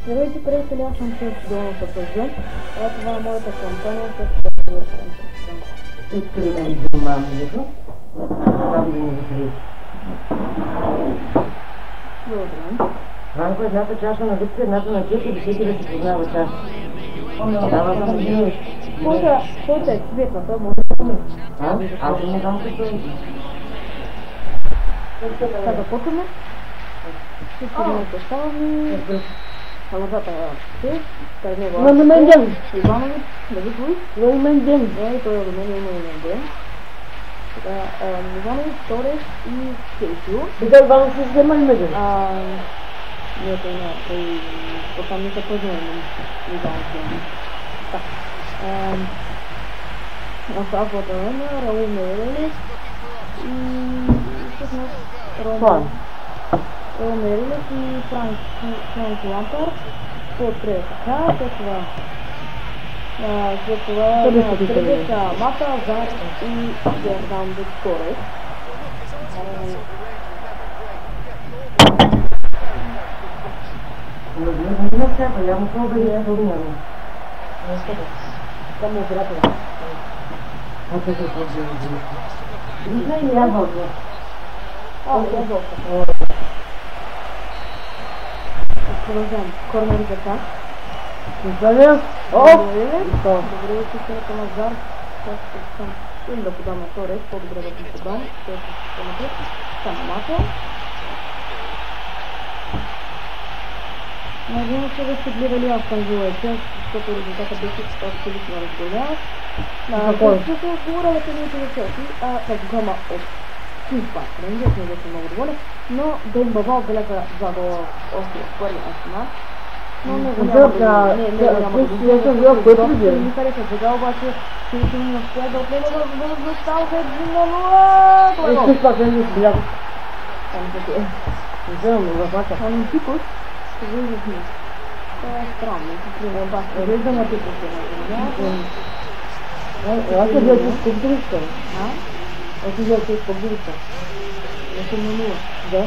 Здравейте, приятели, аз съм с Долната Пъзън. Това е моята кампания с Пъзън. Искали да ми занимавам нещо. Това би го закрили. Добре. Ванко, едната чаша на дъпка, едната на кет и да всеки да си познава чаша. Става съм да Който е цветната, може да помни. Аз не знам какво е. Сега да потаме. Всичко да не поставаме. Салатата е На мен ден! Иванович, Давид На мен ден! той е до мен ден. Сега Иванович, Торес и Кейсио. Сега Иванов се взема ли меден? Не, той не, той потам не се познава Иванович. Така. Асафата на Раул Мерелес и всъщност Раул Мерелес и Франк Лампард по трея така, след това Требес, Мата, Зар и Фернандо Торес. Не всяка, я му това да я формирам. Там е обратно. А това какво да я Гризна или ябълка? Ябълка. Продължавам. Корнер за так. Добре. Добре, чистенето на Зар. Или да подам на Торес, по-добре да го подам. Там Мата. Надявам се да сте гледали автоанзила част, защото резултата беше абсолютно разголяв. Защото отговора да се не е Челси, програма от Кингс Парк Рейнджърс, не беше много доволен, но Дейн Баба отбеляза 2 гола още в първи матч. Но не го няма да ми хареса сега, обаче Челси не успя да отнема възможност, става за 1-0. Ето това не си бляга. Олимпикос ще виждахме. Това е странно. Виждам Олимпикос Аз се гледам с победилища. Аз се гледам с победилища. Я съм на 0. Да.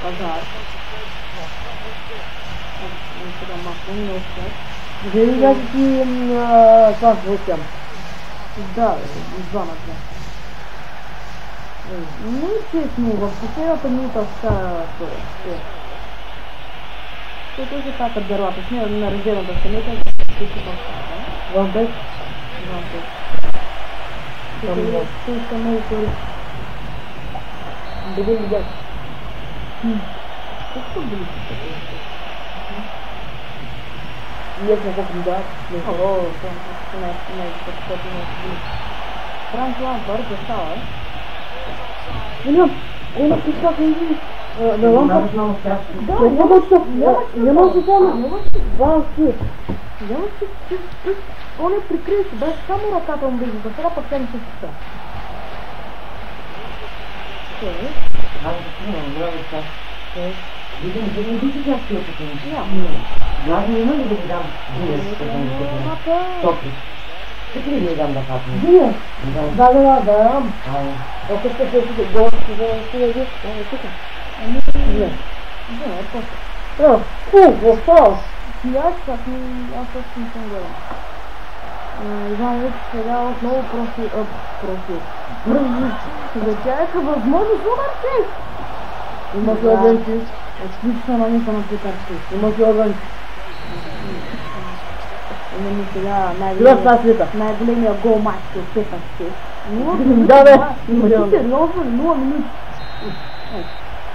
Пазар. Сега масло не успях. Вие ли ти това сблъскам? Да, 2 на 2. Не е честно, в последната минута вкара Торес. Той се така дървата с нея на резервната скамейка и се поставя. Вампек? Вампек. Той скамейка и... Били ли дяк? Какво били си така? Ние сме как ли дяк? Това не е Франк Лампард застава. Има писка в Инди. Да, Лампард? Да, няма се само. Он е прикрил се, беше само ръката му близо, за сега пък се не се списа. Видим би си тя скил като ни. Главно има ли да ги дам? Топли. Какви ли дам да хапне? Вие? Да. Ако ще се види голос, ще я види, тук. Не. Да, после. Въпрос. Аз не съм гледал. Иванович сега отново профил. Зачаяха възможност ударче! Има се огънчи. Отлично намиса на Петърче. Има се огънчи. Именно сега най-големия гол матч от Петърче. Да, бе! Сериозно, 0 минути.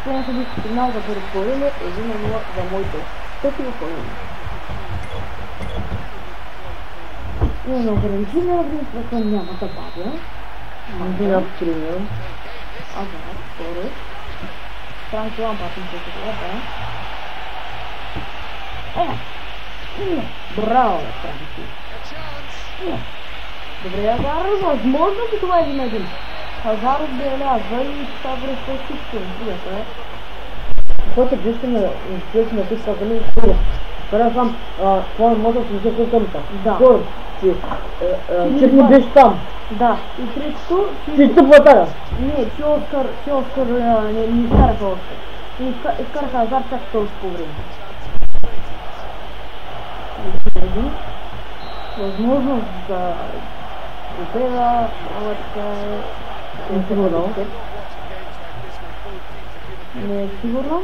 Сега се би сигнал за предполение, 1-0 за моите. Пъти опълнение. Имаме ограничение, ограничението няма да падя. Сега приемам. Азар, Торес. Франк Лампард не се гледа. Браво, Франки. Добре, Азар, възможно ли това е 1-1? Азар отбелязва и това връща всичко. Каквото близко на писка в Инди, Първа сам, твой мозък се взе къмта. Да. Скоро, че не беше там. Да. И третото... Си тъп атака. Не, че Оскар не изкараха още. И изкараха Азар чак толкова по време. един възможност за победа, ама така Не е сигурно. Не е сигурно,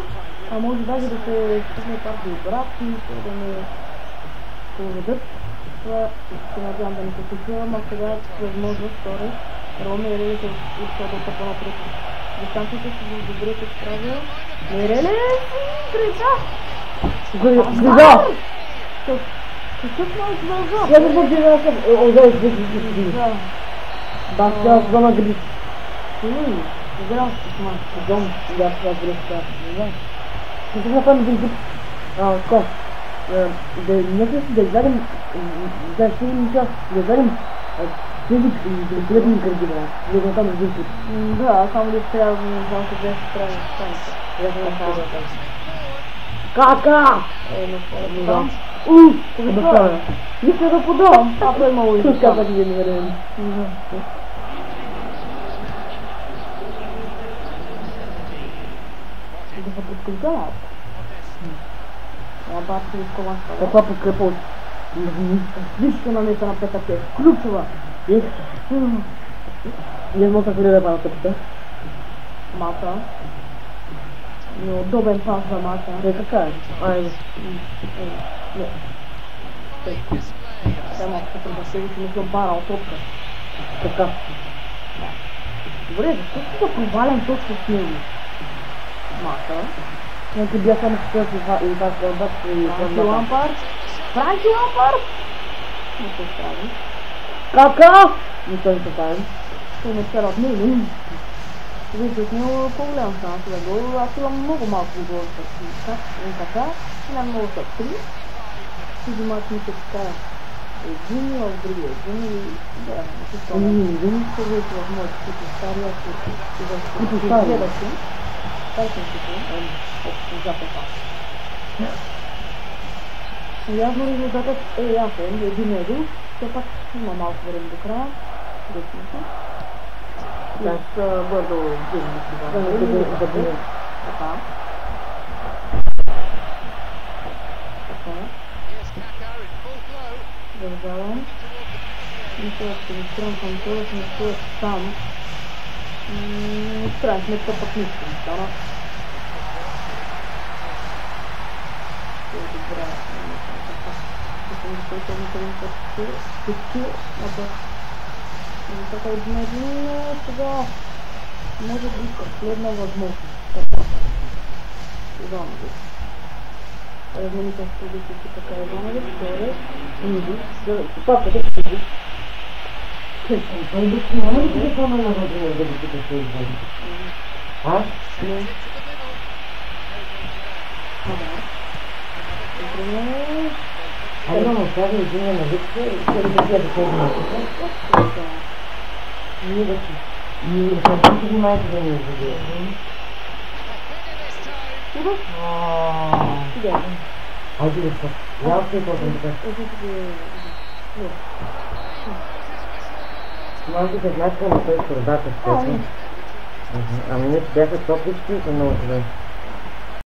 а може даже да се стигне пак до обратно и да не поведат. Това се надявам да не се случва, ама сега е възможност, втори. Роме Рели се иска да тъпа напред. Дистанцията си добре се справя. Рели! Гриза! Гриза! Какъв малко дължа? Я да бъде да съм... Озай, гриза. Да, сега с дома гриз. Играл с малко. Дом, да, сега гриза. Не знам. Не съм направим един тип. Тако. Нека си да изгледам... Да, ще им част. Да изгледам... Тези великолепни гърди, брат. Да го там един път. Да, само ли трябва да не знам къде се прави станица. Я съм направил там. Кака! Не знам. Защо? Мисля да подавам. Ако е имало и Тук казах един вариант. Да се подкрепя малко. Я бати с коланска. Каква подкрепа от... Лично намеса на ПТП. Ключова. Не мога да гледа пана тъпата. Мата. Неудобен пас за Мата. Не, така е. Айде. Не. Сега малко се да се мисля барал топка. Така. Добре, защо си да провалям точно с него? Мата. Нека бях само с това и това с Лампард и Франки Лампард. Франки Лампард! Не се справи. Кака! Не той не се прави. Той не вкара от него. Вижте, с него по-голям шанс да гол. Аз имам много малко гол с така. И на много са 3. Тези мач ми се така един, а в другия един и да, не се спомням. Ще видите в моите които стария, които гледате. Тай съм си запеха. Явно резултатът е ясен, един. Все пак има малко време до края. Десница. С бърдо гимни. Така. Държавам. Мисля да се изтрам към това, че не стоя сам. В крайна сметка пък нищо не стана. Добре. Така един сега може би последна възможност. Иванович. Размените с позициите така Иванович, втори. Папа, да се види. Той няма ли телефона на Родина да ги се извади? А? Не. Добре. Айде му остави един на викта и ще да тя да се измъква. Ние да си. Ние да се внимайте да ни извади. Айде да се. Я се измъквам така. Малките знака на той продата с тези. Ами не, че бяха топлички и са много добре.